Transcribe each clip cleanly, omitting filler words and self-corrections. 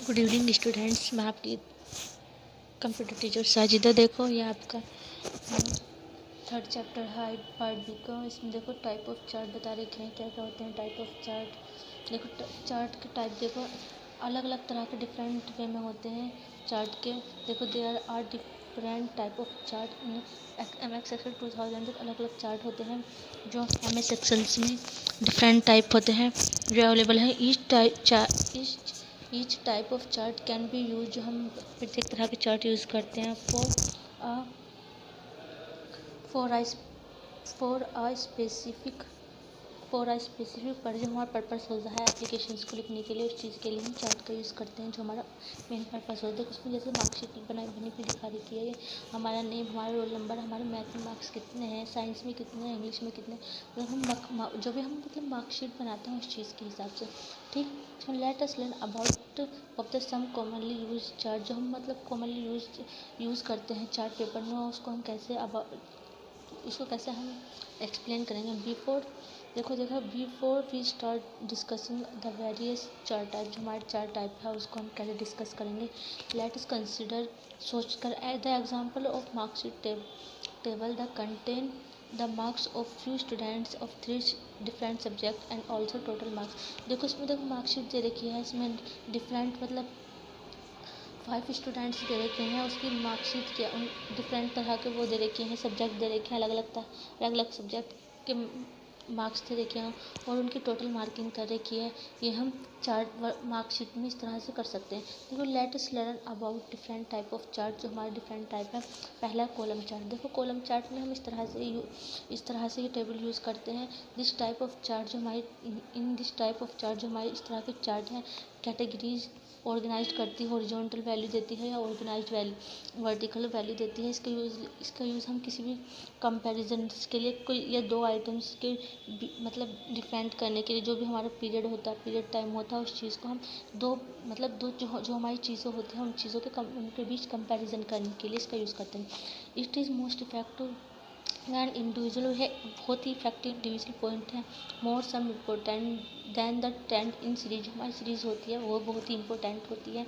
Good evening students. मैं आपकी computer teacher Sajida. देखो ये आपका थर्ड चैप्टर है पार्ट बी का। इसमें देखो टाइप ऑफ चार्ट बता रखे हैं, क्या क्या होते हैं टाइप ऑफ चार्ट। देखो चार्ट के टाइप देखो अलग अलग तरह के डिफरेंट वे में होते हैं चार्ट के। देखो there are different type of chart in MS Excel 2000। अलग अलग चार्ट होते हैं जो MS Excel में डिफरेंट टाइप होते हैं जो अवेलेबल है। Each type of chart can be use, जो हम प्रत्येक तरह के चार्ट यूज़ करते हैं फॉर अ स्पेसिफिक पर जो हमारा पर्पस होता है एप्लीकेशंस को लिखने के लिए, उस चीज़ के लिए हम चार्ट का यूज़ करते हैं जो हमारा मेन पर्पस होता है। उसमें जैसे मार्कशीट बनी हुई दिखा रखी है, हमारा नेम, हमारा रोल नंबर, हमारे मैथ में मार्क्स कितने हैं, साइंस में कितने हैं, इंग्लिश में कितने। मतलब जो भी हम मतलब मार्कशीट बनाते हैं उस चीज़ के हिसाब से, ठीक। So let us learn about of the some commonly use chart, जो हम मतलब कॉमनली यूज़ करते हैं चार्ट पेपर में, उसको हम कैसे हम एक्सप्लेन करेंगे। Before we start discussing the various chart type, जो हमारे चार्ट टाइप है उसको हम कैसे डिस्कस करेंगे। लेट अस कंसिडर, सोच कर the example of marksheet table the contain the marks of few students of 3 different subject and also total marks. देखो इसमें देखो मार्कशीट दे रखी है, इसमें डिफरेंट मतलब 5 स्टूडेंट्स दे रखे हैं, उसकी मार्कशीट के डिफरेंट तरह के वो दे रखे हैं, सब्जेक्ट दे रखे हैं, अलग अलग सब्जेक्ट के मार्क्स दे रखे हैं और उनकी टोटल मार्किंग कर रखी है। ये हम चार्ट मार्कशीट में इस तरह से कर सकते हैं। देखो late us learn about different type of chart, जो हमारे डिफरेंट टाइप है। पहला कॉलम चार्ट। देखो कॉलम चार्ट में हम इस तरह से ये टेबल यूज़ करते हैं। दिस टाइप ऑफ चार्ट जो हमारी इस तरह के चार्ट हैं, कैटेगरीज ऑर्गेनाइज करती है, हॉरिजॉन्टल वैल्यू देती है या ऑर्गेनाइज्ड वैल्यू वर्टिकल वैल्यू देती है। इसका यूज़ हम किसी भी कंपैरिजन के लिए कोई या दो आइटम्स के मतलब डिफरेंट करने के लिए, जो भी हमारा पीरियड टाइम होता है उस चीज़ को हम दो जो हमारी चीज़ें होती हैं उन चीज़ों के उनके बीच कंपैरिजन करने के लिए इसका यूज़ करते हैं। It is most effective one individual है, बहुत ही इफेक्टिव इंडिविजुअल पॉइंट है। More some important than the trend in series, हमारी सीरीज होती है वो बहुत ही इंपॉर्टेंट होती है।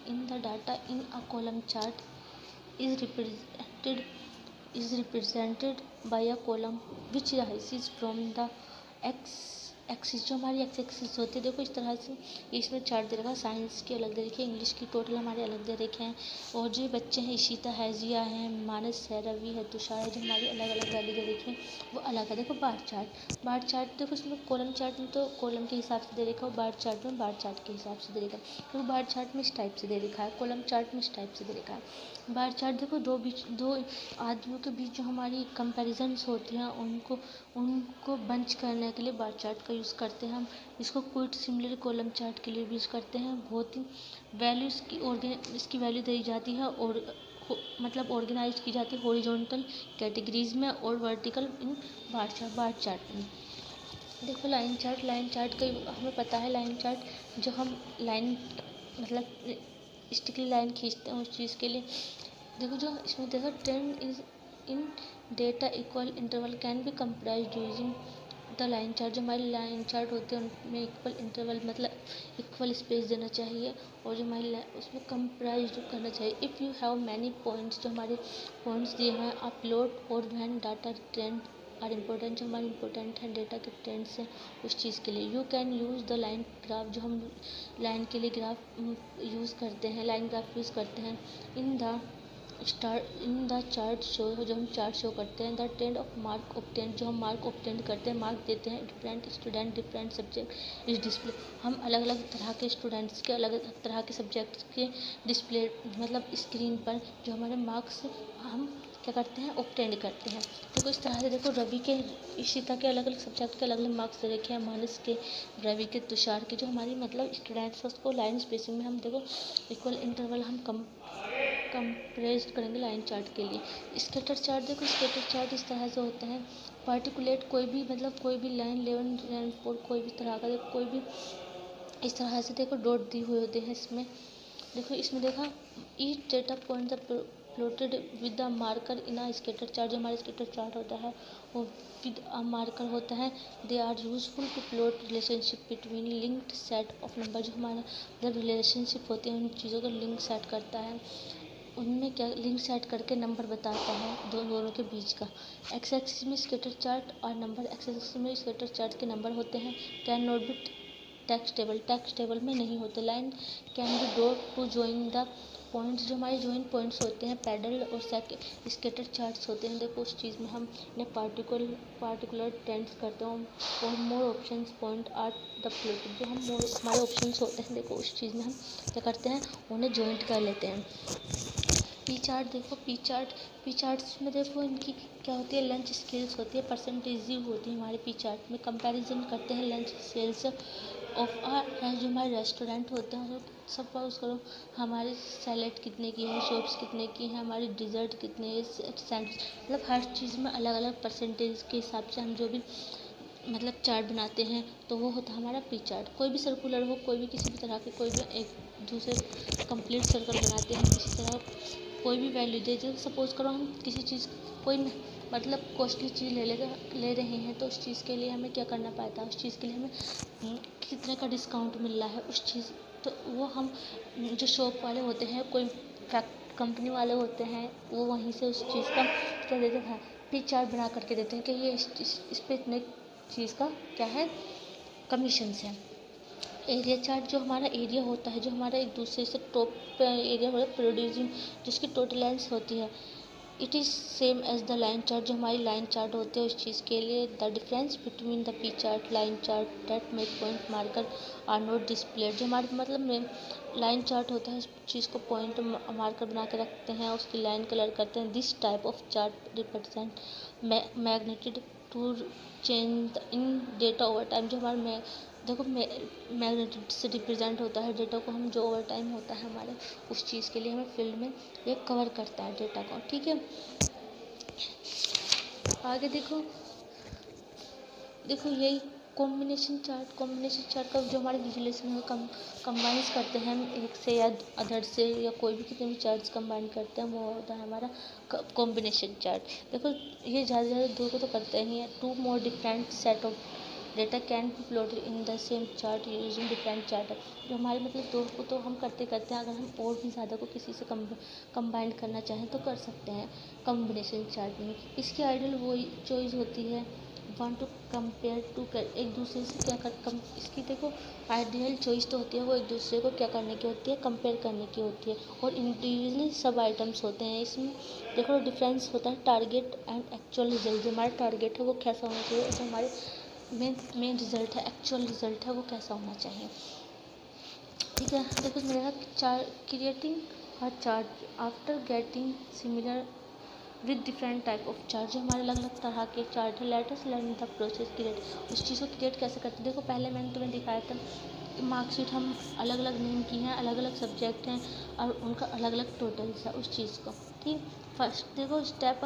In the data in a column chart is represented by a column which rises from the axis, जो हमारी एक्सिस होती है। देखो इस तरह से इसमें चार्ट दे रखा है, साइंस की अलग दे रखी है, इंग्लिश की टोटल हमारे अलग दे रखे हैं। और जो बच्चे हैं इशिता है, जिया है, मानस है, रवि है, तुषार है, जो हमारी अलग अलग वैल्यू दे रखी है वो अलग है। देखो बार चार्ट देखो इसमें कॉलम चार्ट में तो कॉलम के हिसाब से दे रखा है, बार चार्ट में बार चार्ट के हिसाब से दे रखा है। तो बार चार्ट में इस टाइप से दे रखा है, कॉलम चार्ट में इस टाइप से दे रखा है। बार चार्ट देखो दो आदमियों के बीच जो हमारी कंपैरिजन्स होती हैं उनको बंच करने के लिए बार चार्ट का यूज़ करते हैं हम। इसको क्विट सिमिलर कॉलम चार्ट के लिए भी यूज़ करते हैं। बहुत ही वैल्यू इसकी वैल्यू दी जाती है और मतलब ऑर्गेनाइज की जाती है हॉरिजॉन्टल कैटेगरीज में और वर्टिकल इन बार चार्ट में। देखो लाइन चार्ट का हमें पता है, लाइन चार्ट जो हम लाइन मतलब स्टिकली लाइन खींचते हैं उस चीज़ के लिए। देखो जो इसमें देखो trend is in data equal interval can be comprised using the line chart. जो हमारी लाइन चार्ट होते हैं उनमें इक्वल इंटरवल मतलब इक्वल स्पेस देना चाहिए और जो हमारी उसमें कंप्राइज करना चाहिए। If you have many points, जो हमारे पॉइंट्स दिए हैं अपलोड और when data trend are important, जो हमारे इम्पोर्टेंट हैं डेटा के ट्रेंड्स हैं उस चीज़ के लिए। You can use the line graph, जो हम लाइन के लिए ग्राफ यूज़ करते हैं, लाइन ग्राफ यूज़ करते हैं। इन द चार्ट शो, जो हम चार्ट शो करते हैं। The trend of mark obtain, जो हम मार्क ऑब्टेन करते हैं, मार्क देते हैं। डिफरेंट स्टूडेंट डिफरेंट सब्जेक्ट इस डिस्प्ले, हम अलग अलग तरह के स्टूडेंट्स के अलग अलग तरह के सब्जेक्ट्स के डिस्प्ले मतलब स्क्रीन पर जो हमारे मार्क्स हम क्या करते हैं ऑब्टेन करते हैं। देखो इस तरह से देखो रवि के इशिता के अलग अलग सब्जेक्ट के अलग अलग मार्क्स दे रखे हैं, मानस के, रवि के, तुषार के, जो हमारी मतलब स्टूडेंट्स उसको लाइन स्पेसिंग में हम देखो इक्वल इंटरवल हम कंप्रेस्ड करेंगे लाइन चार्ट के लिए। स्कैटर चार्ट देखो स्कैटर चार्ट इस तरह से होता है। पार्टिकुलेट कोई भी लाइन 11 लाइन 4 कोई भी तरह का देखो कोई भी इस तरह से देखो डॉट दी हुए होते हैं इसमें। देखो इसमें देखा each data point the plotted with a marker in a scatter chart. जो हमारा स्कैटर चार्ट होता है वो विद अ मार्कर होता है। They are useful to plot relationship between linked set of number. जो हमारा जब रिलेशनशिप होती है उन चीज़ों का लिंक सेट करता है, उनमें क्या लिंक सेट करके नंबर बताता है दोनों के बीच का। एक्स एक्सिस में स्कैटर चार्ट और नंबर, एक्स एक्सिस में स्कैटर चार्ट के नंबर होते हैं। Can not be tax table में नहीं होते। Line can be draw two join the points. जो हमारे ज्वाइन पॉइंट्स होते हैं पैडल और स्कैटर चार्ट्स होते हैं। देखो उस चीज़ में हम ने पार्टिकुलर टेंस करते हैं और more options point are the plot. जो हम हमारे ऑप्शंस होते हैं, देखो उस चीज़ में हम क्या करते हैं, उन्हें ज्वाइंट कर लेते हैं। पी चार्ट देखो, पी चार्ट्स में देखो इनकी क्या होती है, लंच स्केल्स होती है, परसेंटेज होती है हमारे पी चार्ट में। कंपैरिजन करते हैं लंच स्केल्स ऑफ जो हमारे रेस्टोरेंट होते हैं। सपोज करो हमारी सैलेड कितने की है, शॉप्स कितने की है, हमारी डिज़र्ट कितने सैंडविच, मतलब हर चीज़ में अलग अलग परसेंटेज के हिसाब से हम जो भी मतलब चार्ट बनाते हैं तो वो होता है हमारा पी चार्ट। कोई भी सर्कुलर हो, कोई भी किसी भी तरह के, कोई भी एक दूसरे कंप्लीट सर्कल बनाते हैं, किसी तरह कोई भी वैल्यू दे। जैसे सपोज करो हम किसी चीज़ कोई मतलब कॉस्टली चीज़ ले रहे हैं तो उस चीज़ के लिए हमें क्या करना पड़ता है, उस चीज़ के लिए हमें कितने का डिस्काउंट मिल रहा है उस चीज़, तो वो हम जो शॉप वाले होते हैं, कोई कंपनी वाले होते हैं, वो वहीं से उस चीज़ का क्या देते हैं, पी चार्ट बना करके देते हैं कि ये इस पे इतने चीज़ का क्या है, कमीशंस है। एरिया चार्ट जो हमारा एरिया होता है, जो हमारा एक दूसरे से टॉप एरिया होता है प्रोड्यूसिंग, जिसकी टोटल लेंथ होती है, it is same as the line chart. जो हमारी लाइन चार्ट होते हैं उस चीज़ के लिए the difference between the pie chart line chart that make point marker are not displayed. जो हमारे मतलब में लाइन चार्ट होता है उस चीज़ को पॉइंट मार्कर बना के रखते हैं, उसकी लाइन कलर करते हैं। This type of chart represent magnitude to change in data over time. जो हमारे देखो मैग्नेटिक से रिप्रेजेंट होता है डेटा को, हम जो ओवर टाइम होता है हमारे उस चीज़ के लिए हमें फील्ड में ये कवर करता है डेटा को, ठीक है। आगे देखो यही कॉम्बिनेशन चार्ट का जो हमारे विजुलेशन में कंबाइंस करते हैं हम एक से या अदर से, या कोई भी कितने भी चार्ट्स कंबाइन करते हैं, वो होता है हमारा कॉम्बिनेशन चार्ट। देखो ये ज़्यादा दो को तो करते ही हैं। Two more different set of data can be plotted in the same chart using different chart. जो हमारे मतलब दो को तो हम करते हैं, अगर हम और भी ज़्यादा को किसी से कंबाइन करना चाहें तो कर सकते हैं कॉम्बिनेशन चार्ट में। इसकी आइडियल वो चॉइस होती है वांट टू कंपेयर टू कर, एक दूसरे से क्या कर इसकी देखो आइडियल चॉइस तो होती है, वो एक दूसरे को क्या करने की होती है, कंपेयर करने की होती है। और इंडिविजुअली सब आइटम्स होते हैं इसमें। देखो डिफरेंस होता है टारगेट एंड एक्चुअल रिजल्ट। जो हमारा टारगेट है वो कैसा होना चाहिए, और जो हमारे मेन रिजल्ट है, एक्चुअल रिजल्ट है, वो कैसा होना चाहिए, ठीक है। देखो मेरा creating a chart after getting similar with different type of chart. जो हमारे अलग अलग तरह के चार्ट है, late us learn the process create. उस चीज़ को क्रिएट कैसे करते हैं, देखो पहले मैंने तुम्हें दिखाया था मार्कशीट हम अलग अलग नेम की हैं, अलग अलग सब्जेक्ट हैं और उनका अलग अलग टोटल्स है उस चीज़ को, ठीक। फर्स्ट देखो step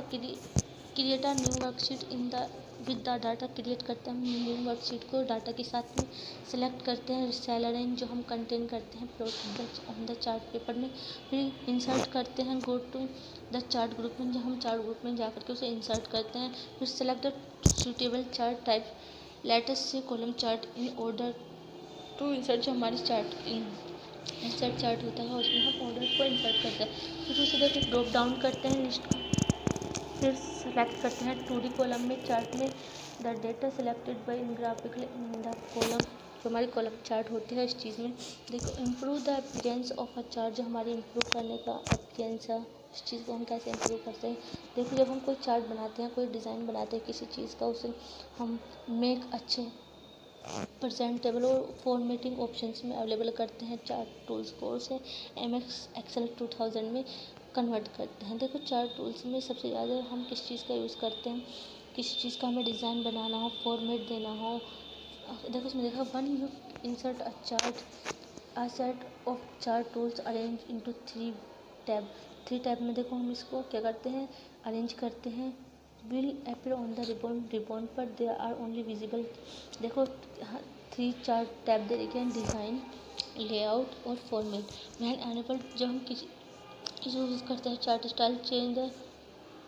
create a new worksheet in the with the data. Create करते हैं न्यू वर्कशीट को डाटा के साथ में, सेलेक्ट करते हैं सेल अरेंज जो हम कंटेन करते हैं plot on the chart paper में, फिर इंसर्ट करते हैं go to the chart group में, जब हम चार्ट ग्रुप में जा करके उसे इंसर्ट करते हैं, फिर select the suitable chart type latest से column chart in order to insert. जो हमारी इंसर्ट चार्ट होता है उसमें हम ऑर्डर को इंसर्ट करते हैं, फिर उसे देखो ड्रॉप डाउन करते हैं लिस्ट, फिर सेलेक्ट करते हैं 2D कॉलम में चार्ट में the data selected bye in graphical in the column. जो हमारी कॉलम चार्ट होती है इस चीज़ में देखो improve the appearance of a chart. जो हमारी इम्प्रूव करने का अपीयरेंस है उस चीज़ को हम कैसे इम्प्रूव करते हैं, देखो जब हम कोई चार्ट बनाते हैं, कोई डिज़ाइन बनाते हैं किसी चीज़ का, उसे हम मेक अच्छे प्रेजेंटेबल और फॉर्मेटिंग ऑप्शंस में अवेलेबल करते हैं चार्ट टूल्स को, उसे MS एक्सेल 2000 में कन्वर्ट करते हैं। देखो चार्ट टूल्स में सबसे ज़्यादा हम किस चीज़ का यूज़ करते हैं, किसी चीज़ का हमें डिज़ाइन बनाना हो, फॉर्मेट देना हो। देखो इसमें देखा one you insert a chart a set of chart tools arrange into 3 tab. 3 tab में देखो हम इसको क्या करते हैं, अरेंज करते हैं। Will appear on the ribbon पर दे आर ओनली विजिबल। देखो 3 4 टैब दे रखे हैं, डिज़ाइन, लेआउट और फॉर्मेट। वैन एनेबल जब हम किसी यूज़ करते हैं chart style, change the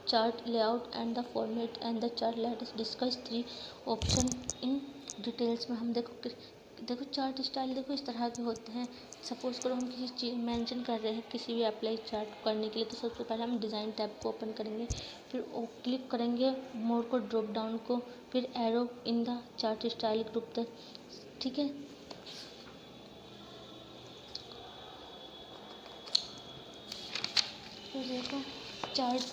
chart layout and the format and the chart let us discuss 3 option in details में। हम देखो चार्ट स्टाइल देखो इस तरह के होते हैं। सपोज करो हम किसी चीज़ मेंशन कर रहे हैं किसी भी अप्लाई चार्ट करने के लिए, तो सबसे पहले हम डिज़ाइन टैब को ओपन करेंगे, फिर क्लिक करेंगे मोर को, ड्रॉप डाउन को, फिर arrow in the chart style group तक। ठीक है, फिर देखो चार्ट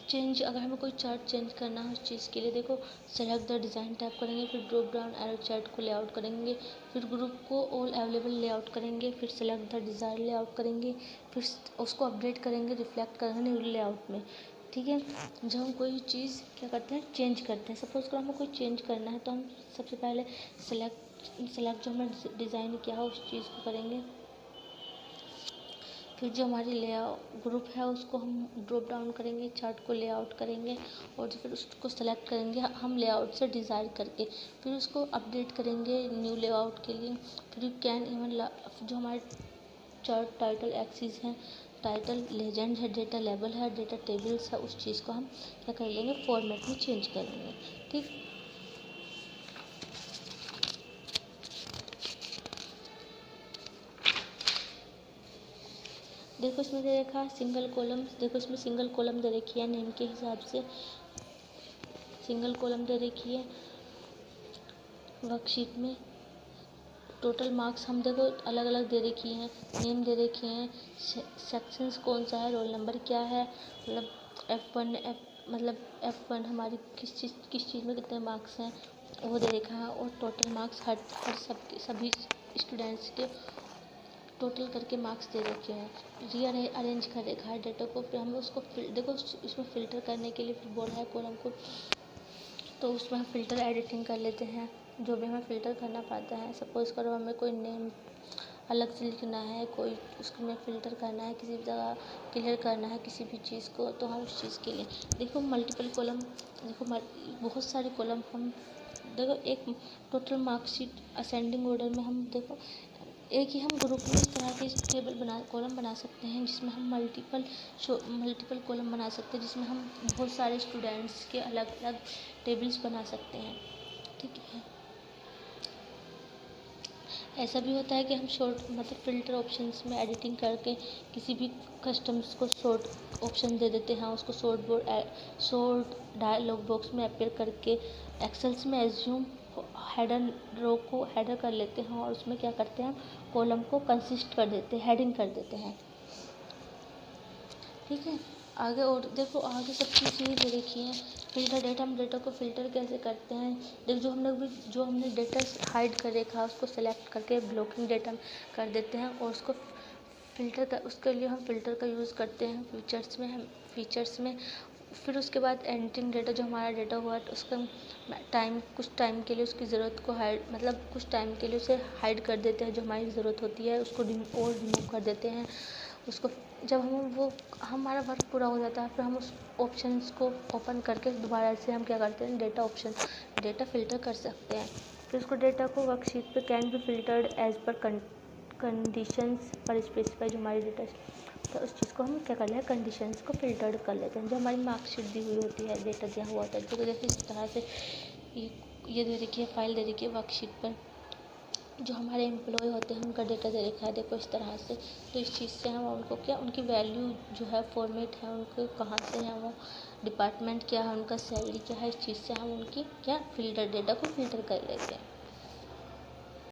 चेंज, अगर हमें कोई चार्ट चेंज करना है उस चीज़ के लिए देखो सेलेक्ट द डिज़ाइन टैब करेंगे, फिर ड्रॉप डाउन एरो चार्ट को लेआउट करेंगे, फिर ग्रुप को ऑल अवेलेबल लेआउट करेंगे, फिर सेलेक्ट द डिज़ायर लेआउट करेंगे, फिर उसको अपडेट करेंगे, रिफ्लेक्ट करेंगे न्यू लेआउट में। ठीक है, जब हम कोई चीज़ क्या करते हैं चेंज करते हैं, सपोज करो हमें कोई चेंज करना है तो हम सबसे पहले सेलेक्ट जो हमने डिज़ाइन किया है उस चीज़ को करेंगे, फिर जो हमारी लेआउट ग्रुप है उसको हम ड्रॉप डाउन करेंगे, चार्ट को लेआउट करेंगे और फिर उसको सेलेक्ट करेंगे हम लेआउट से डिज़ायर करके, फिर उसको अपडेट करेंगे न्यू लेआउट के लिए। फिर कैन इवन जो हमारे चार्ट टाइटल एक्सिस हैं, टाइटल लेजेंड है, डेटा लेवल है, डेटा टेबल्स है, उस चीज़ को हम क्या कर लेंगे फॉर्मेट में चेंज कर लेंगे। ठीक, देखो इसमें दे रखा है सिंगल कॉलम, देखो इसमें सिंगल कॉलम दे रखी है नेम के हिसाब से, सिंगल कॉलम दे रखी है वर्कशीट में। टोटल मार्क्स हम देखो अलग अलग दे रखी हैं, नेम दे रखे हैं, सेक्शंस कौन सा है, रोल नंबर क्या है, मतलब F1 हमारी किस चीज़ में कितने मार्क्स हैं वो दे रखा है, और टोटल मार्क्स हर सभी स्टूडेंट्स के टोटल करके मार्क्स दे रखे हैं। रीअरेंज कर रखा है डेटा को, फिर हमें उसको देखो इसमें फ़िल्टर करने के लिए फिर बोला है कॉलम को, तो उसमें हम फ़िल्टर एडिटिंग कर लेते हैं जो भी हमें फ़िल्टर करना पड़ता है। सपोज़ करो हमें कोई नेम अलग से लिखना है, कोई उसमें फ़िल्टर करना है, किसी भी जगह क्लियर करना है किसी भी चीज़ को, तो हम उस चीज़ के लिए देखो मल्टीपल कॉलम, देखो बहुत सारे कॉलम हम देखो एक टोटल मार्कशीट असेंडिंग ऑर्डर में हम देखो एक ही हम ग्रुप में इस तरह के कॉलम बना सकते हैं जिसमें हम मल्टीपल कॉलम बना सकते हैं, जिसमें हम बहुत सारे स्टूडेंट्स के अलग अलग टेबल्स बना सकते हैं। ठीक है, ऐसा भी होता है कि हम शॉर्ट मतलब फ़िल्टर ऑप्शंस में एडिटिंग करके किसी भी कस्टम्स को शॉर्ट ऑप्शन दे देते हैं, उसको शॉर्ट डायलॉग बॉक्स में अपीयर करके एक्सेल्स में एज्यूम हेडर रो को हेडर कर लेते हैं और उसमें क्या करते हैं कॉलम को कंसिस्ट कर देते हैं, हेडिंग कर देते हैं। ठीक है, आगे और देखो आगे सब चीज़ें दे रखी हैं। फ़िल्टर डेटा, हम डेटा को फ़िल्टर कैसे करते हैं, देख जो हमने डेटा हाइड कर रखा है उसको सेलेक्ट करके ब्लॉकिंग डेटा कर देते हैं और उसको उसके लिए हम फ़िल्टर का यूज़ करते हैं फीचर्स में। फिर उसके बाद एडिटिंग डेटा, जो हमारा डेटा हुआ उसका कुछ टाइम के लिए उसकी ज़रूरत को कुछ टाइम के लिए उसे हाइड कर देते हैं, जो हमारी ज़रूरत होती है उसको रिमूव कर देते हैं उसको। जब हमारा वर्क पूरा हो जाता है फिर हम उस ऑप्शंस को ओपन करके दोबारा से हम क्या करते हैं डेटा फ़िल्टर कर सकते हैं। फिर उसको डेटा को वर्कशीट पे can be filtered as per conditions पर स्पेसिफाई, जो हमारी डेटा तो उस चीज़ को हम क्या कर लेते हैं कंडीशंस को फ़िल्टर्ड कर लेते हैं। जो हमारी मार्कशीट दी हुई होती है, डेटा दिया हुआ होता है, तो जैसे इस तरह से ये दे रखी है फाइल दे रखी है वर्कशीट पर, जो हमारे एम्प्लॉय होते हैं उनका डेटा दे रखा है देखो इस तरह से। तो इस चीज़ से हम उनको क्या उनकी वैल्यू जो है फॉर्मेट है उनको कहाँ से है, वो डिपार्टमेंट क्या है, उनका सैलरी क्या है, इस चीज़ से हम उनकी क्या फ़िल्टर डेटा को फ़िल्टर कर लेते हैं।